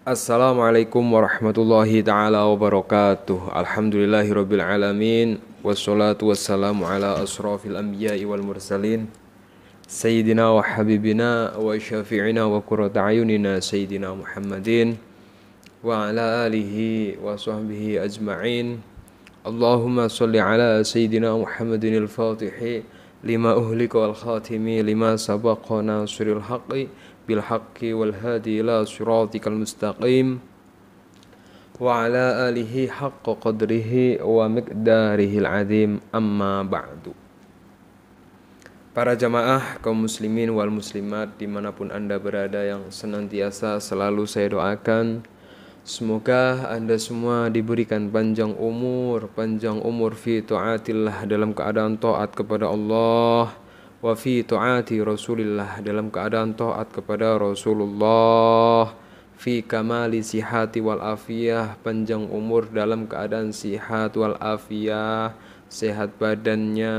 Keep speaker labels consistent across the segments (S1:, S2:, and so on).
S1: Assalamualaikum warahmatullahi ta'ala wabarakatuh. Alhamdulillahirabbil alamin. Wassalatu wassalamu ala asrafil anbiya'i wal mursalin. Sayyidina wa habibina wa syafi'ina wa qurrata ayunina Sayyidina Muhammadin wa ala alihi wa sahbihi ajma'in. Allahumma salli ala Sayyidina Muhammadin al-Fatihi lima uhlika wal khatimi lima sabaqa nasiril haqqi bil haqqi wal hadi ila siratikal mustaqim wa ala alihi haqqa qadrihi wa miqdarihil azim, amma ba'du. Para jamaah kaum muslimin wal muslimat dimanapun anda berada, yang senantiasa selalu saya doakan, semoga anda semua diberikan panjang umur fi taatillah, dalam keadaan taat kepada Allah, wa fi taati Rasulillah, dalam keadaan taat kepada Rasulullah, fi kamali sihati wal afiyah, panjang umur dalam keadaan sihat wal afiyah, sehat badannya,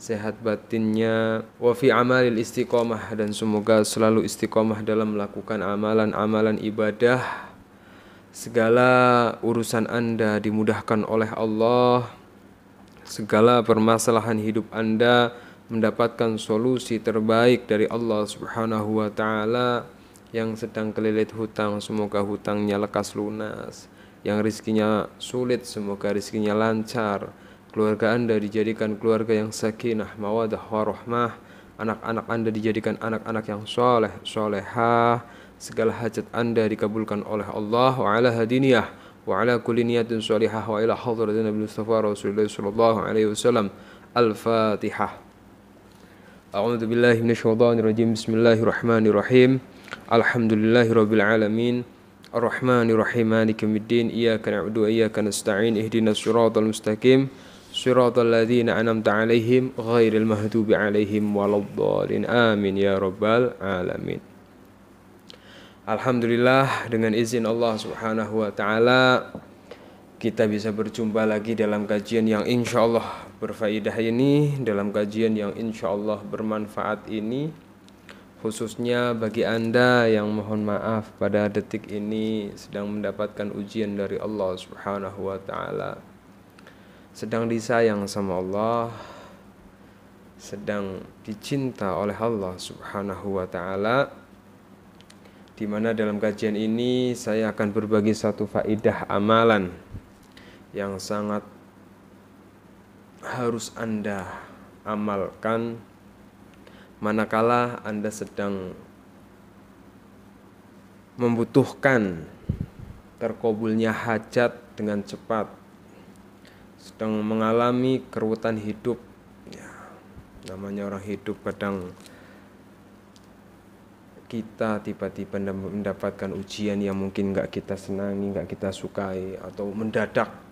S1: sehat batinnya, wa fi amalil istiqomah, dan semoga selalu istiqomah dalam melakukan amalan-amalan ibadah. Segala urusan anda dimudahkan oleh Allah, segala permasalahan hidup anda mendapatkan solusi terbaik dari Allah Subhanahu wa ta'ala. Yang sedang kelilit hutang, semoga hutangnya lekas lunas. Yang rizkinya sulit, semoga rizkinya lancar. Keluarga anda dijadikan keluarga yang sakinah, mawadah, warahmah. Anak-anak anda dijadikan anak-anak yang soleh, solehah. Segala hajat anda dikabulkan oleh Allah. Wa ala hadiniyah wa ala kulli niyatin sholihah wa ila hadratin Nabi Mustafa Rasulullah sallallahu alaihi wasallam. Al-Fatihah. A'udzu billahi minasyaitonir rajim. Bismillahirrahmanirrahim. Alhamdulillahirabbil alamin. Arrahmanir rahim. Maliki yaumiddin. Iyyaka na'budu wa iyyaka nasta'in. Ihdinas siratal mustaqim. Siratal ladzina an'amta 'alaihim ghairil maghdubi 'alaihim waladdallin. Amin ya rabbal alamin. Alhamdulillah, dengan izin Allah Subhanahu wa ta'ala kita bisa berjumpa lagi dalam kajian yang insya Allah berfaedah ini, dalam kajian yang insya Allah bermanfaat ini, khususnya bagi anda yang mohon maaf pada detik ini sedang mendapatkan ujian dari Allah Subhanahu wa ta'ala, sedang disayang sama Allah, sedang dicinta oleh Allah Subhanahu wa ta'ala, di mana dalam kajian ini saya akan berbagi satu faedah amalan yang sangat harus anda amalkan manakala anda sedang membutuhkan terkabulnya hajat dengan cepat, sedang mengalami keruwetan hidup ya, namanya orang hidup, kadang kita tiba-tiba mendapatkan ujian yang mungkin gak kita senangi, gak kita sukai, atau mendadak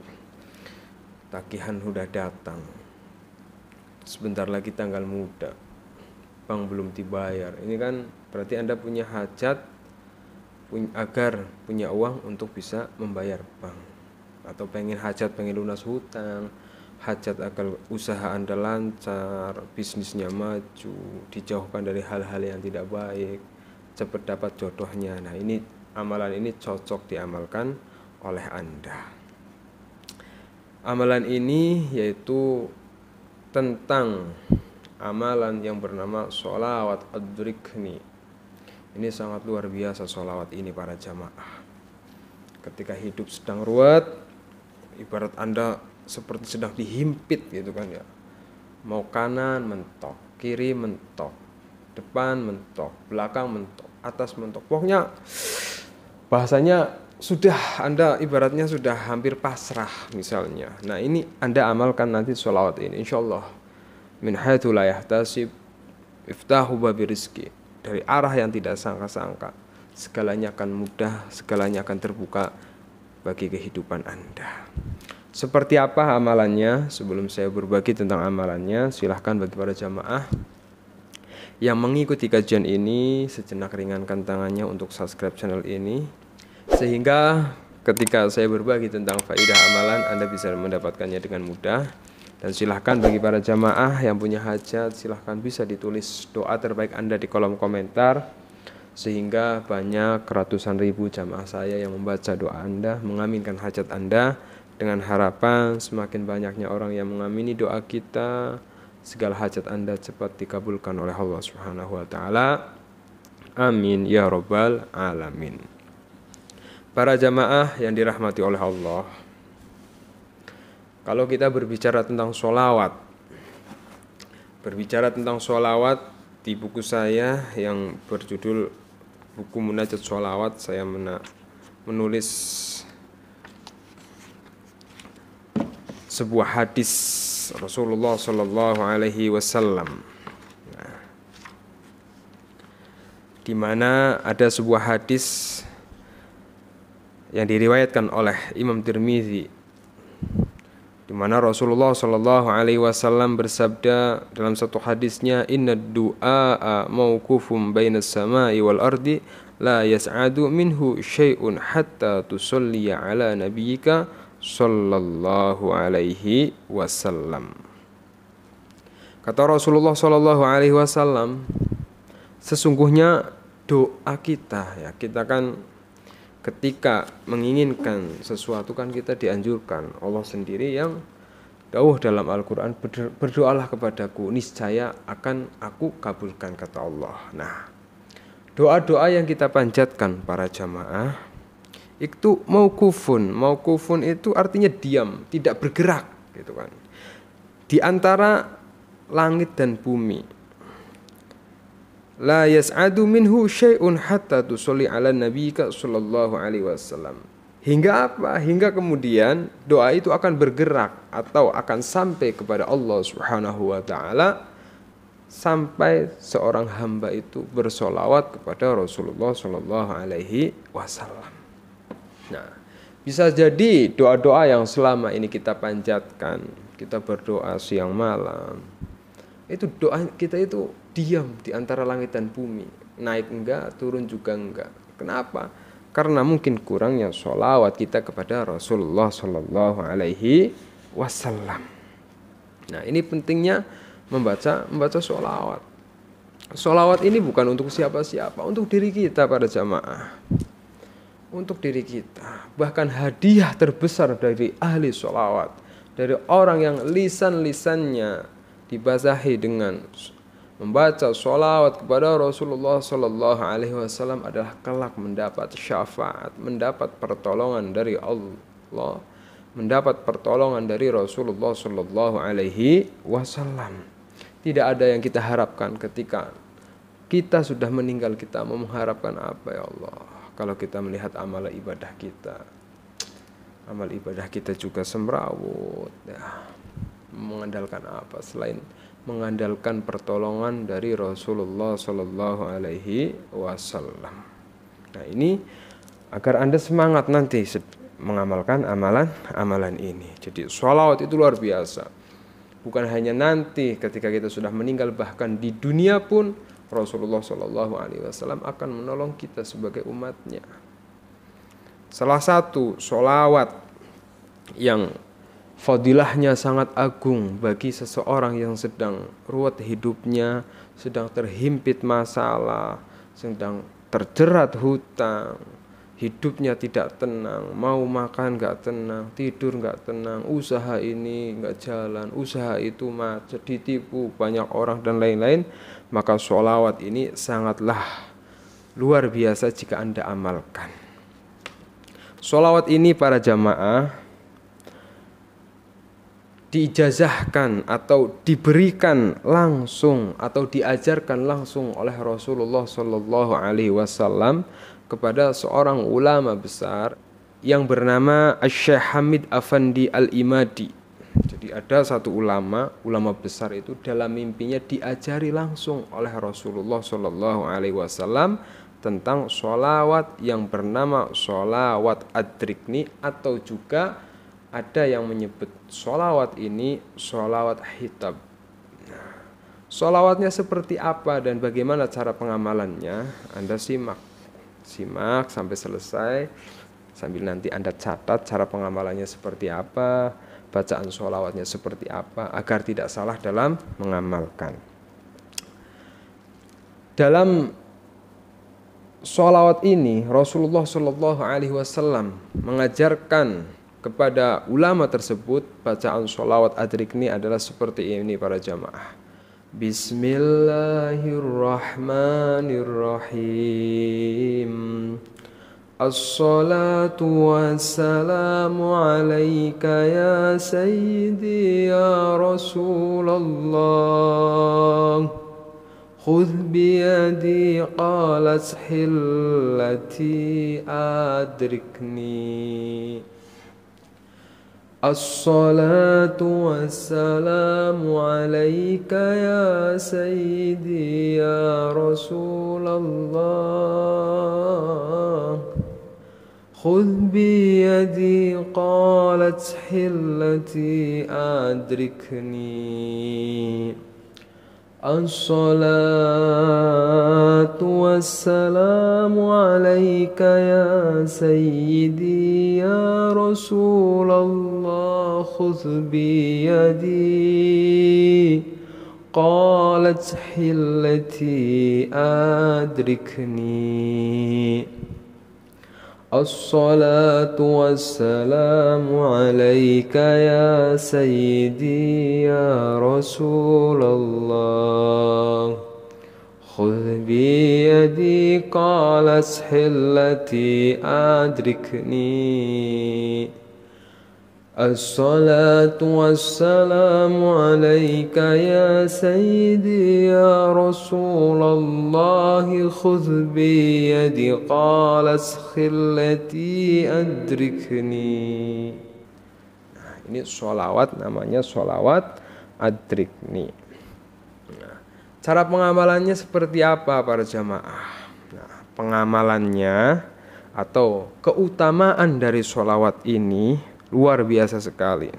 S1: tagihan sudah datang, sebentar lagi tanggal muda, bank belum dibayar. Ini kan berarti anda punya hajat agar punya uang untuk bisa membayar bank, atau pengen hajat, pengen lunas hutang, hajat agar usaha anda lancar, bisnisnya maju, dijauhkan dari hal-hal yang tidak baik, cepat dapat jodohnya. Nah, ini amalan ini cocok diamalkan oleh anda. Amalan ini yaitu tentang amalan yang bernama sholawat adrikni. Ini sangat luar biasa sholawat ini para jamaah. Ketika hidup sedang ruwet, ibarat anda seperti sedang dihimpit gitu kan ya. Mau kanan mentok, kiri mentok, depan mentok, belakang mentok, atas mentok. Pokoknya bahasanya sudah anda ibaratnya sudah hampir pasrah misalnya. Nah, ini anda amalkan nanti sholawat ini, insyaallah min haitsu la yahtasib iftahu babi rizki, dari arah yang tidak sangka-sangka segalanya akan mudah, segalanya akan terbuka bagi kehidupan anda. Seperti apa amalannya? Sebelum saya berbagi tentang amalannya, silahkan bagi para jamaah yang mengikuti kajian ini sejenak ringankan tangannya untuk subscribe channel ini, sehingga ketika saya berbagi tentang faedah amalan anda bisa mendapatkannya dengan mudah. Dan silahkan bagi para jamaah yang punya hajat, silahkan bisa ditulis doa terbaik anda di kolom komentar. sehingga banyak ratusan ribu jamaah saya yang membaca doa Anda, mengaminkan hajat Anda, dengan harapan semakin banyaknya orang yang mengamini doa kita, segala hajat Anda cepat dikabulkan oleh Allah Subhanahu wa taala. Amin ya rabbal alamin. Para jamaah yang dirahmati oleh Allah, kalau kita berbicara tentang sholawat, di buku saya yang berjudul buku Munajat Sholawat, saya menulis sebuah hadis Rasulullah Shallallahu Alaihi Wasallam, di mana ada sebuah hadis yang diriwayatkan oleh Imam Tirmidzi, di mana Rasulullah Shallallahu Alaihi Wasallam bersabda dalam satu hadisnya, Inna du'a mauqufum bainas samai wal ardi la yas'adu minhu syai'un hatta tusalliya ala nabiyyika sallallahu alaihi wasallam. Kata Rasulullah Shallallahu Alaihi Wasallam, sesungguhnya doa kita, ya, kita kan ketika menginginkan sesuatu kan kita dianjurkan, Allah sendiri yang dawuh dalam Al-Quran, berdoalah kepadaku, niscaya akan aku kabulkan, kata Allah. Nah, doa-doa yang kita panjatkan para jamaah itu mauqufun itu artinya diam, tidak bergerak, gitu kan, di antara langit dan bumi. La yas'adu minhu syai'un hatta tusolli ala nabiyyika sallallahu alaihi wasallam. Hingga apa? Hingga kemudian doa itu akan bergerak atau akan sampai kepada Allah Subhanahu wa taala, sampai seorang hamba itu bersolawat kepada Rasulullah sallallahu alaihi wasallam. Nah, bisa jadi doa-doa yang selama ini kita panjatkan, kita berdoa siang malam, itu doa kita itu diam di antara langit dan bumi, naik enggak, turun juga enggak. Kenapa? Karena mungkin kurangnya sholawat kita kepada Rasulullah Sallallahu Alaihi Wasallam. Nah, ini pentingnya membaca sholawat. Sholawat ini bukan untuk siapa-siapa, untuk diri kita para jamaah, untuk diri kita. Bahkan hadiah terbesar dari ahli sholawat, dari orang yang lisan-lisannya dibasahi dengan membaca sholawat kepada Rasulullah Sallallahu Alaihi Wasallam adalah kelak mendapat syafaat, mendapat pertolongan dari Allah, mendapat pertolongan dari Rasulullah Sallallahu Alaihi Wasallam. Tidak ada yang kita harapkan ketika kita sudah meninggal. Kita mau mengharapkan apa, ya Allah? Kalau kita melihat amal ibadah kita juga semrawut, ya. Mengandalkan apa selain mengandalkan pertolongan dari Rasulullah Sallallahu Alaihi Wasallam. Nah, ini agar Anda semangat nanti mengamalkan amalan ini. Jadi sholawat itu luar biasa. Bukan hanya nanti ketika kita sudah meninggal, bahkan di dunia pun Rasulullah Sallallahu Alaihi Wasallam akan menolong kita sebagai umatnya. Salah satu sholawat yang fadilahnya sangat agung bagi seseorang yang sedang ruwet hidupnya, sedang terhimpit masalah, sedang terjerat hutang, hidupnya tidak tenang, mau makan gak tenang, tidur gak tenang, usaha ini gak jalan, usaha itu macet, ditipu banyak orang dan lain-lain, maka sholawat ini sangatlah luar biasa jika Anda amalkan. Sholawat ini para jamaah diijazahkan atau diberikan langsung atau diajarkan langsung oleh Rasulullah Sallallahu Alaihi Wasallam kepada seorang ulama besar yang bernama Syekh Hamid Afandi Al-Imadi. Jadi ada satu ulama besar itu dalam mimpinya diajari langsung oleh Rasulullah Sallallahu Alaihi Wasallam tentang sholawat yang bernama sholawat ad-drikni, atau juga ada yang menyebut sholawat ini sholawat hitab. Nah, sholawatnya seperti apa dan bagaimana cara pengamalannya, Anda simak sampai selesai, sambil nanti Anda catat cara pengamalannya seperti apa, bacaan sholawatnya seperti apa, agar tidak salah dalam mengamalkan. Dalam sholawat ini Rasulullah Shallallahu Alaihi Wasallam mengajarkan kepada ulama tersebut bacaan sholawat adrikni adalah seperti ini para jamaah. Bismillahirrahmanirrahim. As-salatu wassalamu alaika ya sayyidi ya Rasulullah. Khudh biyadi qalat hillati adrikni. As-salatu wassalamu alaika ya sayyidi ya Rasulullah. Khudh biyadi qalat hillati adrikni. As-salatu wassalamu alaika ya sayyidi ya Rasulullah. Khudh biyadi qalat hillati adrikni. As-salatu wassalamu alaika ya sayyidi ya Rasulullah. Khudh biyadi qalat hillati adrikni. As-salatu wassalamu alaika ya sayyidi ya Rasulullah. Khudh biyadi qalat khillati adrikni. Nah, ini sholawat, namanya sholawat adrikni. Nah, cara pengamalannya seperti apa para jamaah? Nah, pengamalannya atau keutamaan dari sholawat ini luar biasa sekali.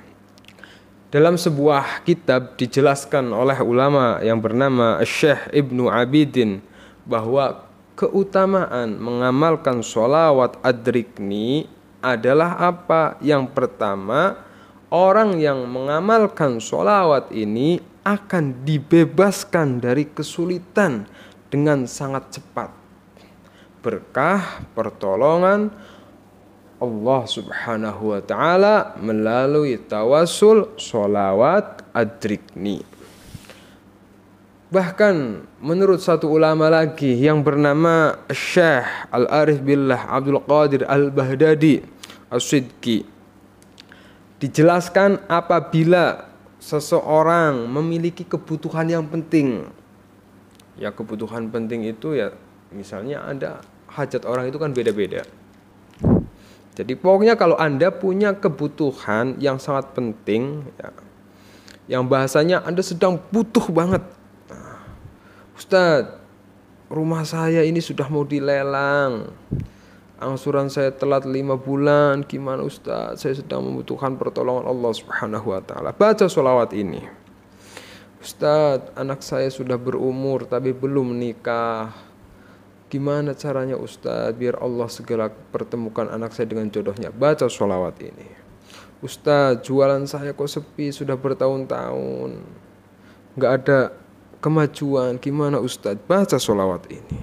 S1: Dalam sebuah kitab dijelaskan oleh ulama yang bernama Syekh Ibnu Abidin bahwa keutamaan mengamalkan sholawat adrikni adalah apa? Yang pertama, orang yang mengamalkan sholawat ini akan dibebaskan dari kesulitan dengan sangat cepat. Berkah pertolongan Allah subhanahu wa ta'ala melalui tawasul sholawat adrikni. Bahkan menurut satu ulama lagi yang bernama Syekh Al-Arif Billah Abdul Qadir Al-Baghdadi As-Sidqi, dijelaskan apabila seseorang memiliki kebutuhan yang penting. Ya, kebutuhan penting itu ya misalnya ada hajat orang itu kan beda-beda. Jadi pokoknya kalau Anda punya kebutuhan yang sangat penting, ya, yang bahasanya Anda sedang butuh banget. Nah, Ustadz, rumah saya ini sudah mau dilelang. Angsuran saya telat 5 bulan. Gimana Ustadz? Saya sedang membutuhkan pertolongan Allah subhanahu wa ta'ala. Baca sholawat ini. Ustadz, anak saya sudah berumur tapi belum menikah. Gimana caranya Ustadz biar Allah segera pertemukan anak saya dengan jodohnya? Baca sholawat ini. Ustadz, jualan saya kok sepi sudah bertahun-tahun, nggak ada kemajuan. Gimana Ustadz? Baca sholawat ini.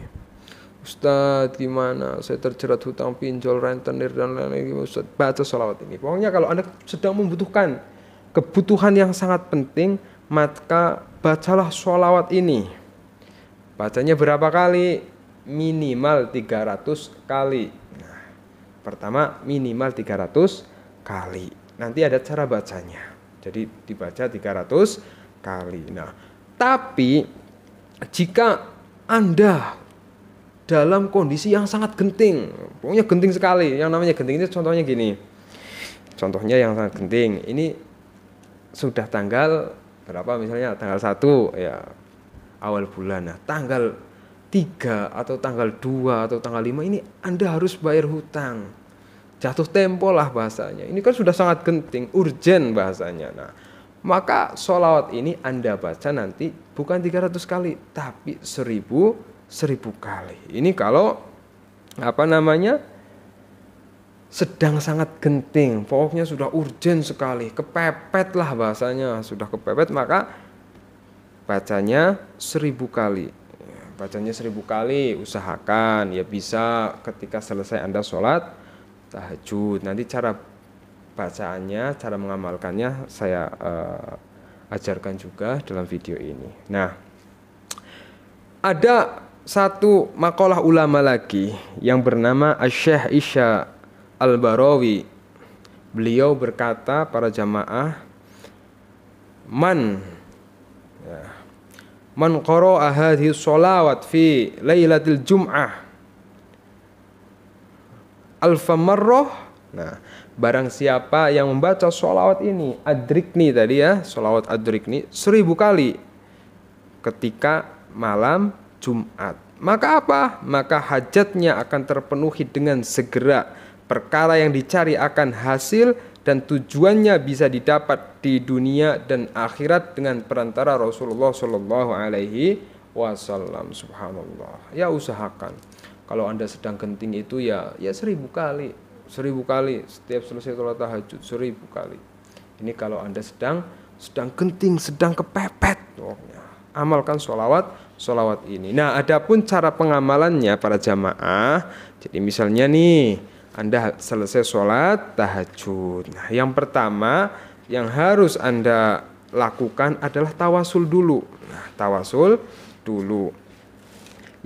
S1: Ustadz, gimana saya terjerat hutang pinjol, rentenir dan lain-lain. Ustadz, baca sholawat ini. Pokoknya kalau Anda sedang membutuhkan kebutuhan yang sangat penting, maka bacalah sholawat ini. Bacanya berapa kali? Minimal 300 kali. Nah, pertama minimal 300 kali. Nanti ada cara bacanya. Jadi dibaca 300 kali. Nah, tapi jika Anda dalam kondisi yang sangat genting, pokoknya genting sekali. Yang namanya genting itu contohnya gini. Contohnya yang sangat genting. Ini sudah tanggal berapa misalnya? Tanggal 1 ya awal bulan. Nah, tanggal 3 atau tanggal 2 atau tanggal 5 ini Anda harus bayar hutang. Jatuh tempo lah bahasanya. Ini kan sudah sangat genting, urgent bahasanya. Nah, maka sholawat ini Anda baca nanti bukan 300 kali, tapi 1000 kali. Ini kalau sedang sangat genting, pokoknya sudah urgent sekali, kepepet lah bahasanya, sudah kepepet, maka bacanya 1000 kali. bacanya 1000 kali, usahakan ya bisa ketika selesai Anda sholat tahajud. Nanti cara bacaannya, cara mengamalkannya saya ajarkan juga dalam video ini. Nah, ada satu makalah ulama lagi yang bernama Asy-Syaikh Isya Al-Barawi. Beliau berkata, para jamaah, man qara'a hadhihi sholawat fi lailatul jum'ah alfa marrah. Nah, barang siapa yang membaca sholawat ini, adrikni tadi ya, sholawat adrikni 1000 kali ketika malam Jumat, maka apa? Maka hajatnya akan terpenuhi dengan segera, perkara yang dicari akan hasil, dan tujuannya bisa didapat di dunia dan akhirat dengan perantara Rasulullah Shallallahu Alaihi Wasallam. Subhanallah. Ya, usahakan kalau Anda sedang genting itu ya 1000 kali, 1000 kali setiap selesai sholat tahajud, 1000 kali. Ini kalau Anda sedang genting, sedang kepepet, amalkan sholawat ini. Nah, adapun cara pengamalannya para jamaah. Jadi misalnya nih, Anda selesai sholat tahajud. Nah, yang pertama yang harus Anda lakukan adalah tawasul dulu. Nah, tawasul dulu.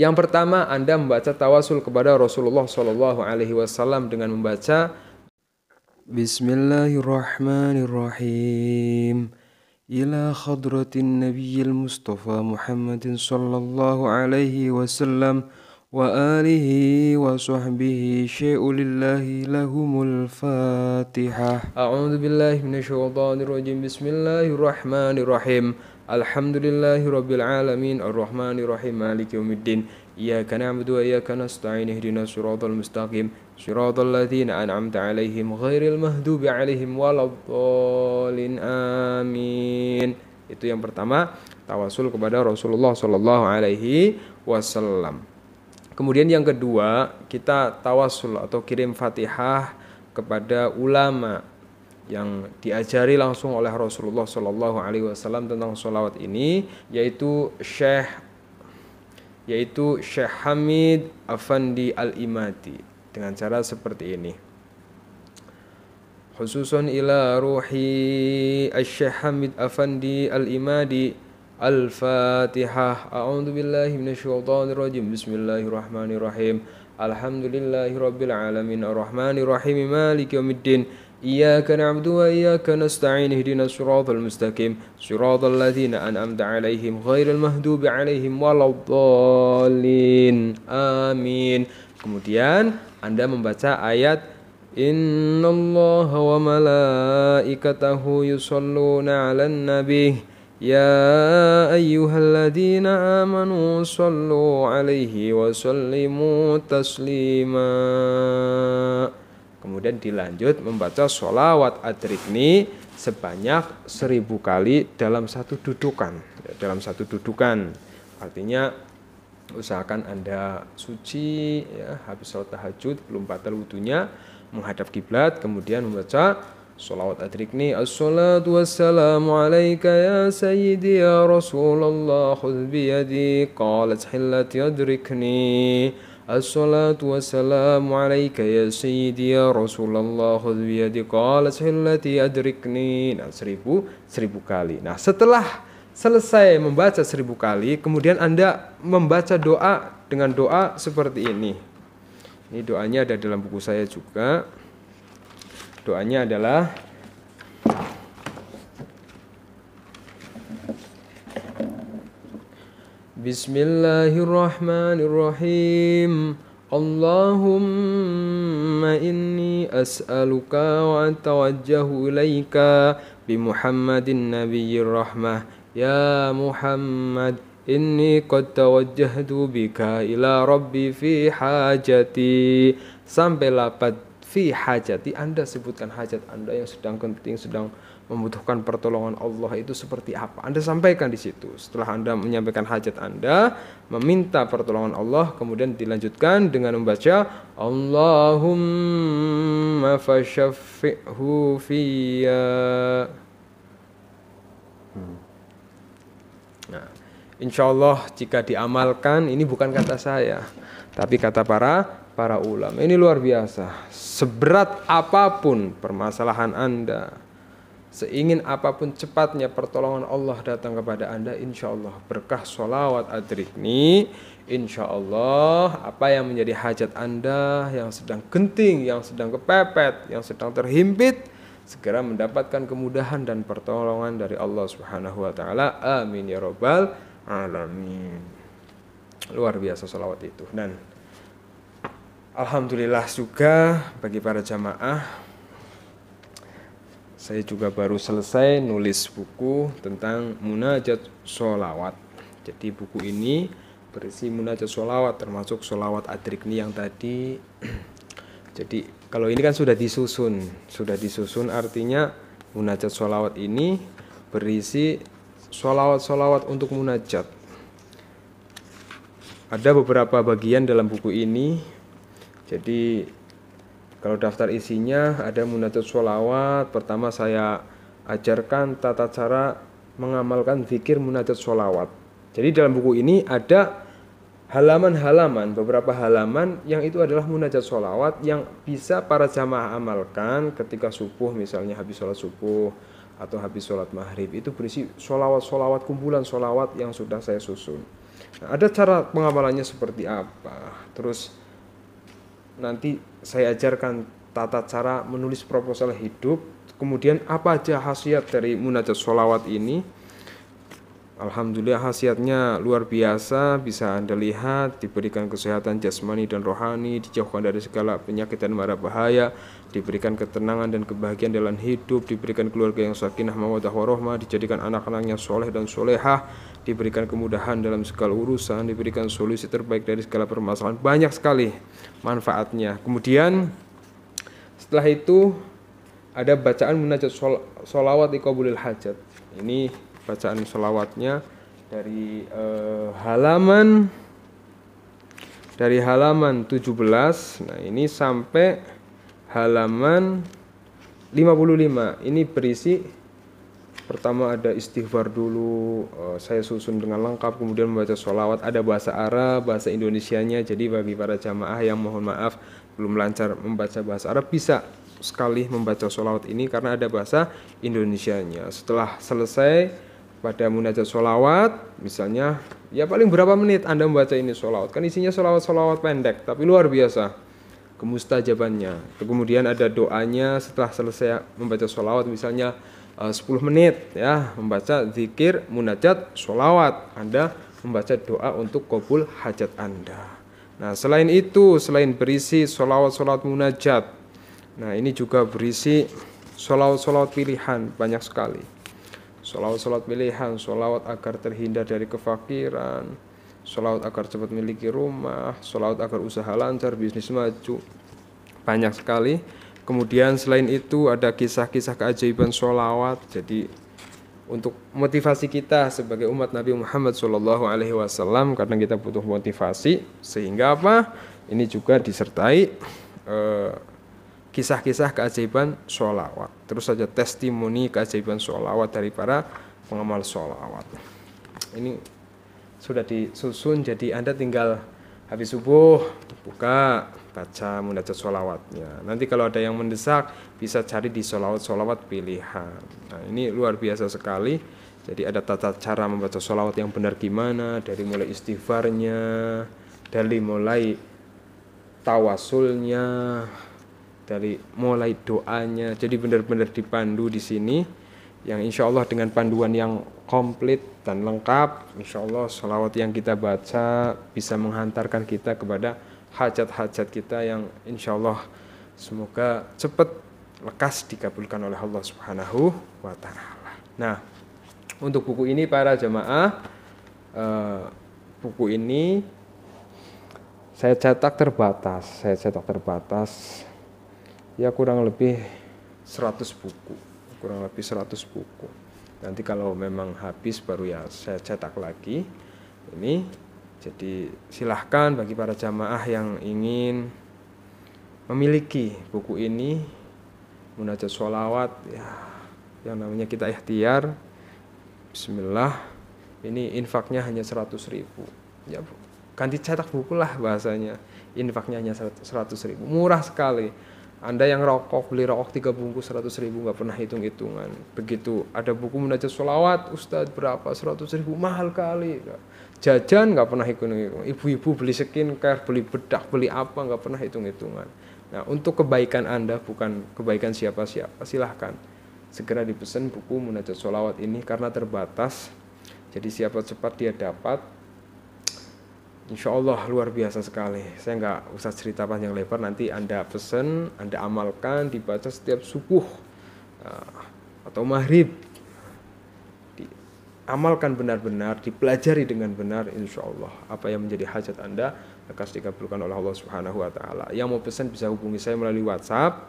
S1: Yang pertama, Anda membaca tawasul kepada Rasulullah Shallallahu Alaihi Wasallam dengan membaca Bismillahirrahmanirrahim. Ila khadratin Nabiyil Mustafa Muhammadin Sallallahu Alaihi Wasallam wa alihi wa sahbihi syai'ulillahi lahumul fatihah. A'udzu billahi minasyaitonir rajim. Bismillahirrahmanirrahim. Alhamdulillahi rabbil alamin arrahmanir rahim maliki yaumiddin iyyaka na'budu wa iyyaka nasta'in ihdinas siratal mustaqim siratal ladzina an'amta 'alaihim ghairil maghdubi 'alaihim waladdallin amin. Itu yang pertama, tawasul kepada Rasulullah sallallahu alaihi wasallam. Kemudian yang kedua, kita tawasul atau kirim Fatihah kepada ulama yang diajari langsung oleh Rasulullah Shallallahu Alaihi Wasallam tentang sholawat ini, yaitu Syekh Hamid Afandi Al-Imadi, dengan cara seperti ini. Khususun ila ruhi Syekh Hamid Afandi Al-Imadi Al-Fatihah. A'udzu billahi minasyaitonir rajim. Bismillahirrahmanirrahim. Alhamdulillahi rabbil alamin arrahmanir rahim maliki yaumiddin iyyaka na'budu wa iyyaka nasta'in ihdinas siratal mustaqim siratal ladzina an'amta 'alaihim ghairil maghdubi 'alaihim waladdallin amin. Kemudian Anda membaca ayat innallaha wa malaikatahu yusholluna 'alan nabi ya ayyuhalladzina amanu shallu 'alaihi wa sallimu taslima. Kemudian dilanjut membaca sholawat adrikni sebanyak 1000 kali dalam satu dudukan. Artinya usahakan Anda suci ya, habis sholat tahajud belum batal wudunya, menghadap kiblat, kemudian membaca sholawat adrikni. Assalatu wassalamu alaika ya sayyidi ya Rasulullah khudh biyadi qalat hillati adrikni. Assalatu wassalamu alaika ya sayyidi ya Rasulullah khudh biyadi qalat hillati adrikni. Nah, 1000 kali. Nah, setelah selesai membaca 1000 kali, kemudian Anda membaca doa dengan doa seperti ini. Ini doanya ada dalam buku saya juga. Doanya adalah Bismillahirrahmanirrahim. Allahumma inni as'aluka wa atawajjahu ilaika bi Muhammadin nabiyyir rahmah. Ya Muhammad, inni qad tawajjahtu bika ila rabbi fi hajati. Sampai lapat fi hajati, Anda sebutkan hajat Anda yang sedang genting, sedang membutuhkan pertolongan Allah itu seperti apa. Anda sampaikan di situ. Setelah Anda menyampaikan hajat Anda, meminta pertolongan Allah, kemudian dilanjutkan dengan membaca Allahumma fashaffi'hu fiyya. Nah, insya Allah jika diamalkan, ini bukan kata saya, tapi kata para ulama. Ini luar biasa. Seberat apapun permasalahan Anda, seingin apapun cepatnya pertolongan Allah datang kepada Anda, insya Allah berkah sholawat adrikni, insya Allah apa yang menjadi hajat Anda yang sedang genting, yang sedang kepepet, yang sedang terhimpit, segera mendapatkan kemudahan dan pertolongan dari Allah Subhanahu wa taala. Amin ya rabbal alamin. Luar biasa sholawat itu. Dan alhamdulillah juga bagi para jamaah, saya juga baru selesai nulis buku tentang munajat sholawat. Jadi buku ini berisi munajat sholawat, termasuk sholawat adrikni yang tadi. Jadi kalau ini kan sudah disusun artinya munajat sholawat ini berisi sholawat-sholawat untuk munajat. Ada beberapa bagian dalam buku ini. Jadi kalau daftar isinya ada munajat sholawat. Pertama saya ajarkan tata cara mengamalkan zikir munajat sholawat. Jadi dalam buku ini ada halaman-halaman, beberapa halaman yang itu adalah munajat sholawat yang bisa para jamaah amalkan ketika subuh, misalnya habis sholat subuh atau habis sholat maghrib. Itu berisi sholawat-sholawat, kumpulan sholawat yang sudah saya susun. Nah, ada cara pengamalannya seperti apa. Terus nanti saya ajarkan tata cara menulis proposal hidup. Kemudian apa aja khasiat dari munajat sholawat ini. Alhamdulillah khasiatnya luar biasa, bisa Anda lihat, diberikan kesehatan jasmani dan rohani, dijauhkan dari segala penyakit dan mara bahaya, diberikan ketenangan dan kebahagiaan dalam hidup, diberikan keluarga yang sakinah mawaddah warahmah, dijadikan anak-anaknya soleh dan solehah, diberikan kemudahan dalam segala urusan, diberikan solusi terbaik dari segala permasalahan. Banyak sekali manfaatnya. Kemudian setelah itu ada bacaan munajat sholawat liqabulil hajat. Ini bacaan sholawatnya dari halaman 17. Nah, ini sampai halaman 55. Ini berisi, pertama ada istighfar dulu, saya susun dengan lengkap, kemudian membaca sholawat, ada bahasa Arab, bahasa Indonesianya. Jadi bagi para jamaah yang mohon maaf belum lancar membaca bahasa Arab, bisa sekali membaca sholawat ini karena ada bahasa Indonesianya. Setelah selesai pada munajat sholawat, misalnya ya paling berapa menit Anda membaca ini sholawat, kan isinya sholawat pendek tapi luar biasa kemustajabannya. Kemudian ada doanya setelah selesai membaca sholawat, misalnya 10 menit ya membaca zikir munajat sholawat, Anda membaca doa untuk qabul hajat Anda. Nah, selain itu, selain berisi sholawat munajat, nah ini juga berisi sholawat pilihan, banyak sekali. Sholawat pilihan, sholawat agar terhindar dari kefakiran, sholawat agar cepat memiliki rumah, sholawat agar usaha lancar, bisnis maju. Banyak sekali. Kemudian selain itu ada kisah-kisah keajaiban sholawat. Jadi untuk motivasi kita sebagai umat Nabi Muhammad SAW, karena kita butuh motivasi, sehingga apa? Ini juga disertai kisah-kisah keajaiban sholawat. Terus saja testimoni keajaiban sholawat dari para pengamal sholawat. Ini sudah disusun, jadi Anda tinggal habis subuh buka, baca munajat sholawatnya. Nanti kalau ada yang mendesak bisa cari di sholawat pilihan. Nah, ini luar biasa sekali. Jadi ada tata cara membaca sholawat yang benar gimana, dari mulai istighfarnya, dari mulai tawasulnya, dari mulai doanya. Jadi benar-benar dipandu di sini, yang insya Allah dengan panduan yang komplit dan lengkap, insya Allah sholawat yang kita baca bisa menghantarkan kita kepada hajat-hajat kita yang insya Allah semoga cepat lekas dikabulkan oleh Allah Subhanahu wa ta'ala. Nah, untuk buku ini para jamaah, buku ini saya cetak terbatas. Ya kurang lebih 100 buku. Nanti kalau memang habis baru ya saya cetak lagi. Ini jadi silahkan bagi para jamaah yang ingin memiliki buku ini, munajat sholawat, ya yang namanya kita ikhtiar. Bismillah, ini infaknya hanya 100.000, ya ganti cetak buku lah bahasanya, infaknya hanya 100.000, murah sekali. Anda yang beli rokok 3 bungkus 100.000 nggak pernah hitung-hitungan. Begitu ada buku munajat sholawat, Ustadz berapa, 100.000, mahal kali. Jajan nggak pernah hitung-hitungan. Ibu-ibu beli skincare, beli bedak, beli apa, nggak pernah hitung-hitungan. Nah, untuk kebaikan Anda, bukan kebaikan siapa-siapa, silahkan segera dipesan buku munajat sholawat ini karena terbatas. Jadi siapa cepat dia dapat. Insya Allah luar biasa sekali. Saya nggak usah cerita panjang lebar, nanti Anda pesen, Anda amalkan, dibaca setiap subuh atau maghrib. Amalkan benar-benar, dipelajari dengan benar, insya Allah apa yang menjadi hajat Anda akan dikabulkan oleh Allah Subhanahu wa Ta'ala. Yang mau pesan bisa hubungi saya melalui WhatsApp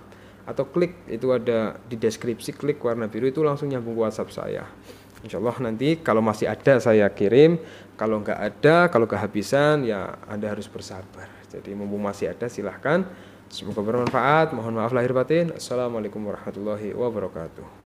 S1: atau klik, itu ada di deskripsi, klik warna biru itu langsung nyambung ke WhatsApp saya. Insya Allah nanti kalau masih ada saya kirim, kalau nggak ada, kalau kehabisan ya Anda harus bersabar. Jadi mumpung masih ada silahkan. Semoga bermanfaat. Mohon maaf lahir batin. Assalamualaikum warahmatullahi wabarakatuh.